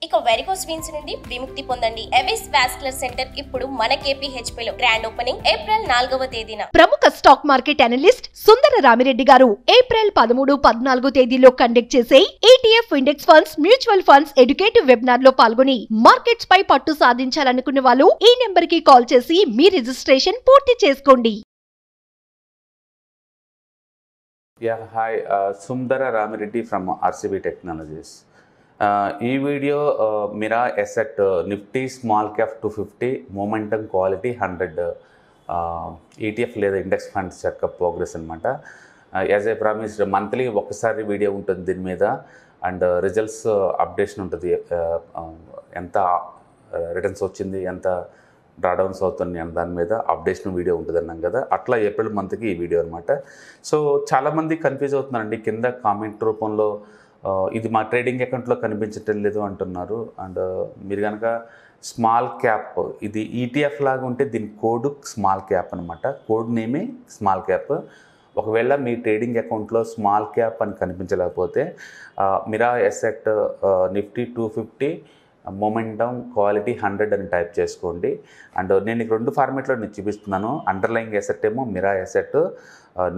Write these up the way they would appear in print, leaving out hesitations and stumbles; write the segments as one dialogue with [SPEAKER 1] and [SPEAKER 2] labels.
[SPEAKER 1] ఇక varicose veins నుండి విముక్తి పొందండి. ఎవిస్ వాస్కులర్ సెంటర్ ఇప్పుడు మన KPHP లో గ్రాండ్ ఓపెనింగ్ ఏప్రిల్ 4వ తేదీన.
[SPEAKER 2] ప్రముఖ స్టాక్ మార్కెట్ అనలిస్ట్ సుందర రామిరెడ్డి గారు ఏప్రిల్ 13, 14 తేదీలో కండక్ట్ చేసే ETF index funds, mutual funds educative webinar లో పాల్గొని మార్కెట్స్ పై పట్టు సాధించాలనుకునే వాళ్ళు ఈ నెంబర్ కి కాల్ చేసి మీ రిజిస్ట్రేషన్ పూర్తి చేసుకోండి.
[SPEAKER 3] Yeah, hi, Sundara Ramireddy from RCB Technologies. ఈ video Mira asset Nifty small cap 250 momentum quality 100 ETF లేదా ఇండెక్స్ ఫండ్స్ యొక్క ప్రోగ్రెస్ అనమాట. యాజ్ ఐ ప్రామిస్డ్ మంత్లీ ఒక్కసారి వీడియో ఉంటుంది దీని మీద, అండ్ రిజల్ట్స్ అప్డేషన్ ఉంటుంది, ఎంత రిటర్న్స్ వచ్చింది, ఎంత డ్రాడౌన్స్ అవుతుంది అని దాని మీద అప్డేషన్ వీడియో ఉంటుంది అన్నాం కదా. అట్లా ఏప్రిల్ మంత్కి ఈ వీడియో అనమాట. సో చాలామంది కన్ఫ్యూజ్ అవుతున్నారండి, కింద కామెంట్ రూపంలో ఇది మా ట్రేడింగ్ అకౌంట్లో కనిపించటం లేదు అంటున్నారు. అండ్ మీరు కనుక స్మాల్ క్యాప్, ఇది ETF లాగా ఉంటే దీని కోడ్ స్మాల్ క్యాప్ అనమాట, కోడ్ నేమే స్మాల్ క్యాప్. ఒకవేళ మీ ట్రేడింగ్ అకౌంట్లో స్మాల్ క్యాప్ అని కనిపించలేకపోతే Mirae asset Nifty 250 momentum quality 100 అని టైప్ చేసుకోండి. అండ్ నేను ఇక 2 ఫార్మేట్లో నేను చూపిస్తున్నాను. అండర్లైంగ్ ఎసెట్ ఏమో Mira asset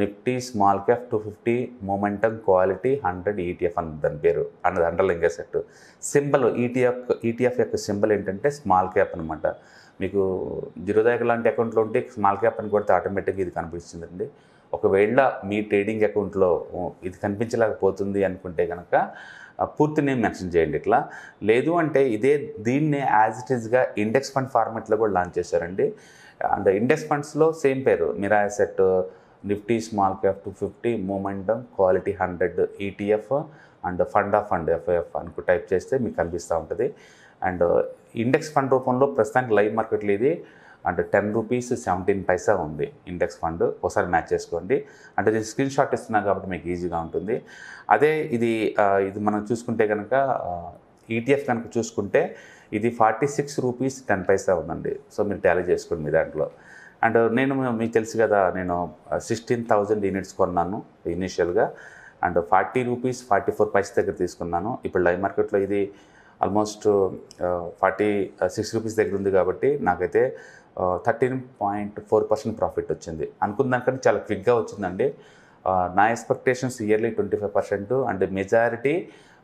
[SPEAKER 3] Nifty small cap 250 momentum quality 100 ETF అని దాని పేరు అన్నది అండర్లైంగ్ ఎసెట్. సింబల్ ETF యొక్క సింబల్ ఏంటంటే స్మాల్ క్యాప్ అనమాట. మీకు జిరోదాయక లాంటి అకౌంట్లో ఉంటే స్మాల్ క్యాప్ అని కొడితే ఆటోమేటిక్గా ఇది కనిపిస్తుందండి. ఒకవేళ మీ ట్రేడింగ్ అకౌంట్లో ఇది కనిపించలేకపోతుంది అనుకుంటే కనుక పూర్తి నేమ్ మెన్షన్ చేయండి. ఇట్లా లేదు అంటే దీన్నే యాజ్ ఇట్ ఈస్గా ఇండెక్స్ ఫండ్ ఫార్మాట్లో కూడా లాంచ్ చేశారండి. అండ్ ఇండెక్స్ ఫండ్స్లో సేమ్ పేరు Mira asset Nifty small cap 250 momentum quality 100 ETF and fund of fund FIF అనుకు టైప్ చేస్తే మీకు కనిపిస్తూ ఉంటుంది. అండ్ ఇండెక్స్ ఫండ్ రూపంలో ప్రస్తుతానికి లైవ్ మార్కెట్లో ఇది అంటే ₹10.17 ఉంది ఇండెక్స్ ఫండ్. ఒకసారి మ్యాచ్ చేసుకోండి. అంటే నేను స్క్రీన్ షాట్ ఇస్తున్నాను కాబట్టి మీకు ఈజీగా ఉంటుంది. అదే ఇది మనం చూసుకుంటే కనుక ETF కనుక చూసుకుంటే ఇది ₹46.10 ఉందండి. సో మీరు టాలీ చేసుకోండి మీ దాంట్లో. అండ్ నేను మీకు తెలుసు కదా, నేను 16,000 యూనిట్స్ కొన్నాను ఇనీషియల్గా, అండ్ ₹40.44 దగ్గర తీసుకున్నాను. ఇప్పుడు లైవ్ మార్కెట్లో ఇది ఆల్మోస్ట్ ₹46 దగ్గర ఉంది కాబట్టి నాకైతే 13.4% ప్రాఫిట్ వచ్చింది. అనుకున్న దానికంటే చాలా క్విక్గా వచ్చిందండి. నా expectations yearly 25% and majority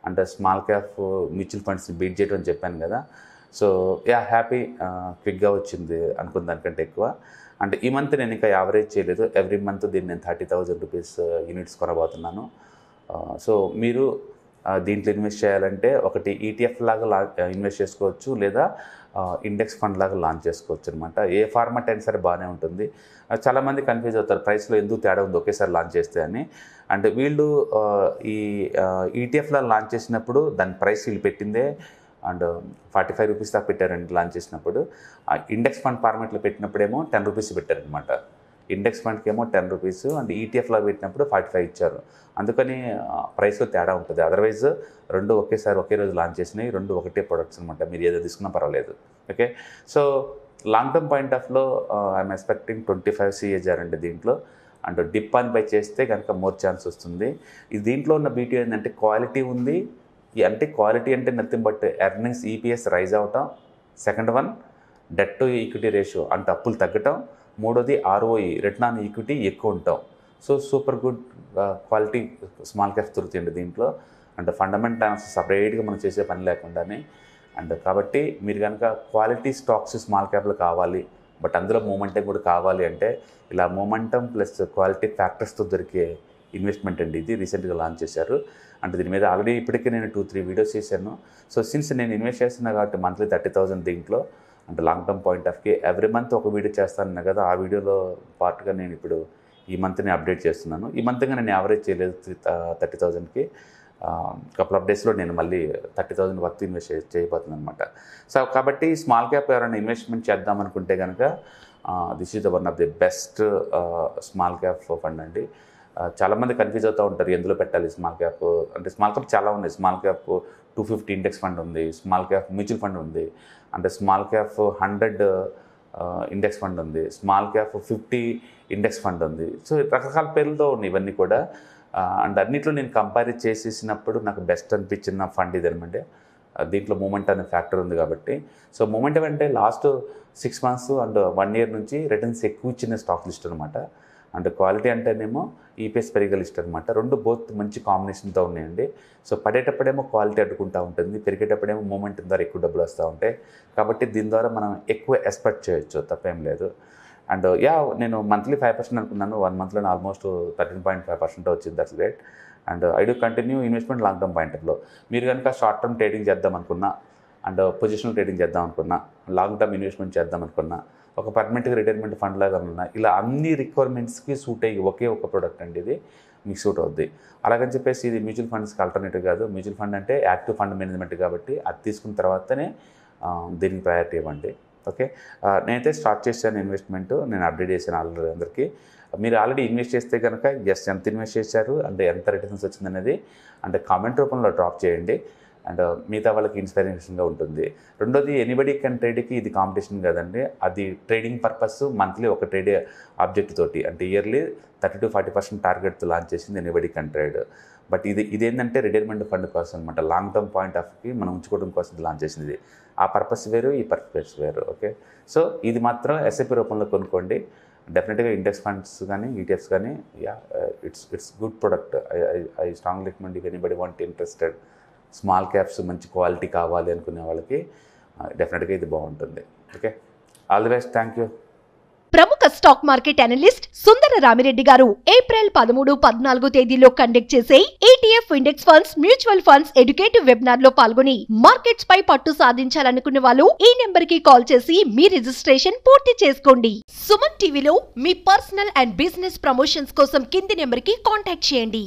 [SPEAKER 3] and small cap mutual ఫండ్స్ని బీట్ చేయడం అని చెప్పాను కదా. సో హ్యాపీ, క్విక్గా వచ్చింది అనుకున్న దానికంటే ఎక్కువ. అంటే ఈ మంత్ నేను ఇంకా యావరేజ్ చేయలేదు, ఎవ్రీ మంత్ దీన్ని నేను ₹30,000 యూనిట్స్ కొనబోతున్నాను. సో మీరు దీంట్లో ఇన్వెస్ట్ చేయాలంటే ఒకటి ETF లాగా ఇన్వెస్ట్ చేసుకోవచ్చు, లేదా ఇండెక్స్ ఫండ్ లాగా లాంచ్ చేసుకోవచ్చు అనమాట. ఏ ఫార్మాట్ అయినా సరే బాగానే ఉంటుంది. చాలామంది కన్ఫ్యూజ్ అవుతారు ప్రైస్లో ఎందుకు తేడా ఉంది ఒకేసారి లాంచ్ చేస్తే అని. అండ్ వీళ్ళు ఈ ETF లాగా లాంచ్ చేసినప్పుడు దాని ప్రైస్ వీళ్ళు పెట్టిందే అండ్ ₹45 దాకా పెట్టారండి లాంచ్ చేసినప్పుడు. ఇండెక్స్ ఫండ్ ఫార్మాట్లో పెట్టినప్పుడేమో ₹10 పెట్టారనమాట. ఇండెక్స్ ఫండ్కి ఏమో ₹10 అండ్ ETF పెట్టినప్పుడు 45 ఇచ్చారు. అందుకని ప్రైస్లో తేడా ఉంటుంది. అదర్వైజ్ రెండు ఒకేసారి ఒకే రోజు లాంచ్ చేసినాయి, రెండు ఒకటే ప్రొడక్ట్స్ అనమాట. మీరు ఏదో తీసుకున్నా పర్వాలేదు. Okay, so long term point ఆఫ్లో ఐఎమ్ ఎక్స్పెక్టింగ్ 25 CAGR అండి దీంట్లో. అండ్ డిప్ అని బై చేస్తే కనుక మోర్ ఛాన్స్ వస్తుంది. ఇది దీంట్లో ఉన్న బ్యూటీ ఏంటంటే క్వాలిటీ ఉంది. అంటే క్వాలిటీ అంటే nothing but earnings EPS rise అవటం, second one debt to equity ratio అంటే అప్పులు తగ్గటం, మూడోది ROE రిటర్న్ ఆన్ ఈక్విటీ ఎక్కువ ఉంటాం. So super good quality small caps దొరుకుతాయండి దీంట్లో. అండ్ ఫండమెంటల్ అనాలిసిస్ సపరేట్గా మనం చేసే పని లేకుండానే. అండ్ కాబట్టి మీరు కనుక క్వాలిటీ స్టాక్స్ స్మాల్ క్యాప్లో కావాలి, బట్ అందులో మూమెంటం కూడా కావాలి అంటే ఇలా మూమెంటం ప్లస్ క్వాలిటీ ఫ్యాక్టర్స్తో దొరికే ఇన్వెస్ట్మెంట్ అండి ఇది. రీసెంట్గా లాంచ్ చేశారు. అంటే దీని మీద ఆల్రెడీ ఇప్పటికే నేను 2-3 వీడియోస్ చేశాను. సో సిన్స్ నేను ఇన్వెస్ట్ చేస్తున్నా కాబట్టి మంత్లీ 30,000 దీంట్లో. అంటే long term point of view every month ఒక వీడియో చేస్తాను కదా, ఆ వీడియోలో పార్ట్గా నేను ఇప్పుడు ఈ మంత్ని అప్డేట్ చేస్తున్నాను. ఈ మంత్గా నేను యావరేజ్ చేయలేదు 30,000కి. కపుల్ ఆఫ్ డేస్లో నేను మళ్ళీ 30,000 వర్త్ ఇన్వెస్ట్ చేయబోతున్నాను అనమాట. సో కాబట్టి స్మాల్ క్యాప్ ఎవరైనా ఇన్వెస్ట్మెంట్ చేద్దాం అనుకుంటే కనుక this is the one of the best small cap fund అండి. చాలామంది కన్ఫ్యూజ్ అవుతూ ఉంటారు ఎందులో పెట్టాలి స్మాల్ క్యాప్ అంటే. స్మాల్ క్యాప్ చాలా ఉన్నాయి. స్మాల్ క్యాప్ 250 ఇండెక్స్ ఫండ్ ఉంది, స్మాల్ క్యాప్ మ్యూచువల్ ఫండ్ ఉంది, అంటే స్మాల్ క్యాప్ 100 ఇండెక్స్ ఫండ్ ఉంది, స్మాల్ క్యాప్ 50 ఇండెక్స్ ఫండ్ ఉంది. సో రకరకాల పేర్లతో ఉన్నాయి ఇవన్నీ కూడా. అండ్ అన్నిట్లో నేను కంపేర్ చేసేసినప్పుడు నాకు బెస్ట్ అనిపించిన ఫండ్ ఇది అనమాట. దీంట్లో మూమెంట్ అనే ఫ్యాక్టర్ ఉంది కాబట్టి. సో మూమెంట్ అంటే లాస్ట్ 6 months అండ్ 1 year నుంచి రిటర్న్స్ ఎక్కువ ఇచ్చిన స్టాక్ లిస్ట్ అనమాట. అండ్ క్వాలిటీ అంటేనేమో ఈపీఎస్ పెరిగే లిస్ట్ అనమాట. రెండు బోత్ మంచి కాంబినేషన్తో ఉన్నాయండి. సో పడేటప్పుడేమో క్వాలిటీ అడ్డుకుంటూ ఉంటుంది, పెరిగేటప్పుడేమో మూమెంట్ ద్వారా ఎక్కువ డబ్బులు వస్తూ ఉంటాయి. కాబట్టి దీని ద్వారా మనం ఎక్కువ ఎక్స్పెక్ట్ చేయొచ్చు, తప్పేం లేదు. అండ్ నేను మంత్లీ 5% అనుకున్నాను, 1 monthలో ఆల్మోస్ట్ 13.5% వచ్చింది. That's great. And I do continue investment long term point ఆఫ్లో. మీరు కనుక షార్ట్ టర్మ్ ట్రేడింగ్ చేద్దాం అనుకున్నా, అండ్ పొజిషనల్ ట్రేడింగ్ చేద్దాం అనుకున్నా, లాంగ్ టర్మ్ ఇన్వెస్ట్మెంట్ చేద్దాం అనుకున్నా, ఒక పర్మనెంట్గా రిటైర్మెంట్ ఫండ్ లాగా ఉన్నా, ఇలా అన్ని రిక్వైర్మెంట్స్కి సూట్ అయ్యి ఒకే ఒక ప్రోడక్ట్ అండి ఇది మీకు సూట్ అవుద్ది. అలాగని చెప్పేసి ఇది మ్యూచువల్ ఫండ్స్కి ఆల్టర్నేటివ్ కాదు. మ్యూచువల్ ఫండ్ అంటే యాక్టివ్ ఫండ్ మేనేజ్మెంట్ కాబట్టి అది తీసుకున్న తర్వాతనే దీనికి ప్రయారిటీ ఇవ్వండి. ఓకే, నేనైతే స్టార్ట్ చేశాను ఇన్వెస్ట్మెంట్, నేను అప్డేట్ చేశాను ఆల్రెడీ అందరికీ. మీరు ఆల్రెడీ ఇన్వెస్ట్ చేస్తే కనుక ఎంత ఇన్వెస్ట్ చేశారు అంటే ఎంత రిటర్న్స్ వచ్చిందనేది అంటే కామెంట్ రూపంలో డ్రాప్ చేయండి. అండ్ మిగతా వాళ్ళకి ఇన్స్పిరేషన్గా ఉంటుంది. రెండోది, ఎనీబడీ కెన్ ట్రేడ్కి ఇది కాంపిటీషన్ కదండి, అది ట్రేడింగ్ పర్పస్ మంత్లీ ఒక ట్రేడ్ ఆబ్జెక్ట్ తోటి అంటే ఇయర్లీ 30 to 40% టార్గెట్తో లాంచ్ చేసింది ఎనీబడీ కెన్ ట్రేడ్. బట్ ఇదేంటంటే రిటైర్మెంట్ ఫండ్ కోసం అనమాట, లాంగ్ టర్మ్ పాయింట్ ఆఫ్కి మనం ఉంచుకోవడం కోసం లాంచ్ చేసింది. ఆ పర్పస్ వేరు, ఈ పర్పస్ వేరు. ఓకే, సో ఇది మాత్రం ఎస్ఐపి రూపంలో కొనుక్కోండి. డెఫినెట్గా ఇండెక్స్ ఫండ్స్ కానీ ఈటీఎఫ్స్ కానీ it's good product. I strong recommend if anybody want interested small caps మంచి క్వాలిటీ కావాలి అనుకునే వాళ్ళకి డెఫినెట్గా ఇది బాగుంటుంది. Okay, all the best, thank you.
[SPEAKER 2] ప్రముఖ స్టాక్ మార్కెట్ అనలిస్ట్ సుందర రామిరెడ్డి గారు ఏప్రిల్ 13, 14 తేదీలో కండక్ట్ చేసే ETF index funds, mutual funds educative webinar లో పాల్గొని మార్కెట్స్ పై పట్టు సాధించాలనుకునే వాళ్ళు ఈ నెంబర్ కి కాల్ చేసి మీ రిజిస్ట్రేషన్ పూర్తి చేసుకోండి. సుమన్ టీవీలో మీ పర్సనల్ అండ్ బిజినెస్ ప్రమోషన్స్ కోసం కింది నెంబర్ కి కాంటాక్ట్ చేయండి.